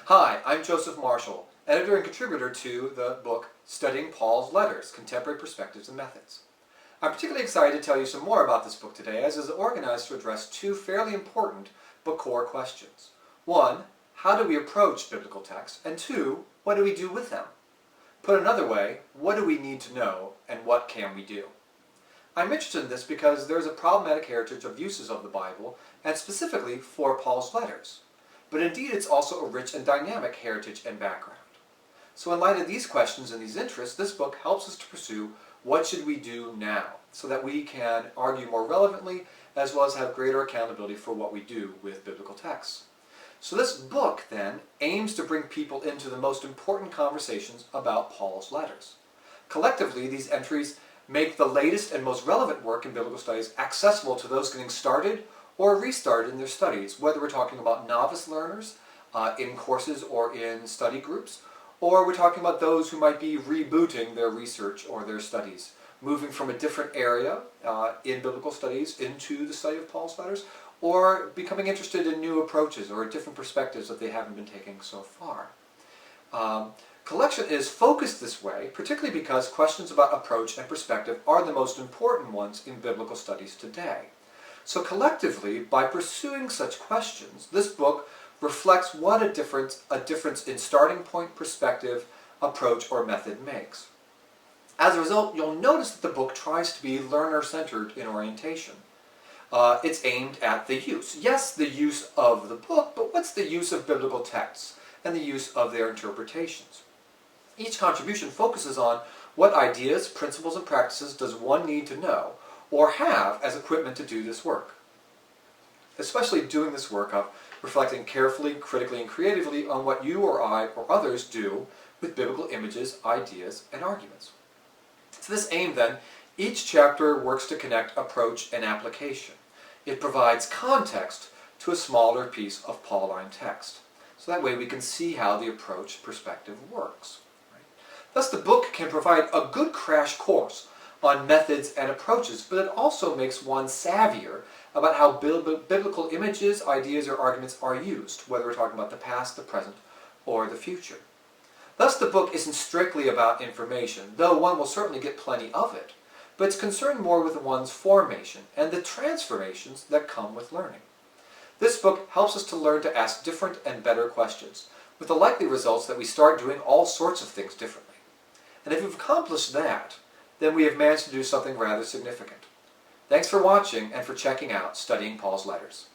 Hi, I'm Joseph Marchal, editor and contributor to the book Studying Paul's Letters, Contemporary Perspectives and Methods. I'm particularly excited to tell you some more about this book today, as it is organized to address two fairly important but core questions. One, how do we approach biblical texts? And two, what do we do with them? Put another way, what do we need to know and what can we do? I'm interested in this because there is a problematic heritage of uses of the Bible, and specifically for Paul's letters. But indeed it's also a rich and dynamic heritage and background. So in light of these questions and these interests, this book helps us to pursue what should we do now, so that we can argue more relevantly as well as have greater accountability for what we do with biblical texts. So this book, then, aims to bring people into the most important conversations about Paul's letters. Collectively, these entries make the latest and most relevant work in biblical studies accessible to those getting started or restarted in their studies, whether we're talking about novice learners in courses or in study groups, or we're talking about those who might be rebooting their research or their studies, moving from a different area in biblical studies into the study of Paul's letters, or becoming interested in new approaches or different perspectives that they haven't been taking so far. Collection is focused this way, particularly because questions about approach and perspective are the most important ones in biblical studies today. So collectively, by pursuing such questions, this book reflects what a difference in starting point, perspective, approach, or method makes. As a result, you'll notice that the book tries to be learner-centered in orientation. It's aimed at the use. Yes, the use of the book, but what's the use of biblical texts and the use of their interpretations? Each contribution focuses on what ideas, principles, and practices does one need to know or have as equipment to do this work. Especially doing this work of reflecting carefully, critically, and creatively on what you or I or others do with biblical images, ideas, and arguments. To this aim, then, each chapter works to connect approach and application. It provides context to a smaller piece of Pauline text. So that way we can see how the approach perspective works. Right? Thus the book can provide a good crash course on methods and approaches, but it also makes one savvier about how biblical images, ideas, or arguments are used, whether we're talking about the past, the present, or the future. Thus the book isn't strictly about information, though one will certainly get plenty of it, but it's concerned more with one's formation and the transformations that come with learning. This book helps us to learn to ask different and better questions, with the likely results that we start doing all sorts of things differently. And if we've accomplished that, then we have managed to do something rather significant. Thanks for watching and for checking out Studying Paul's Letters.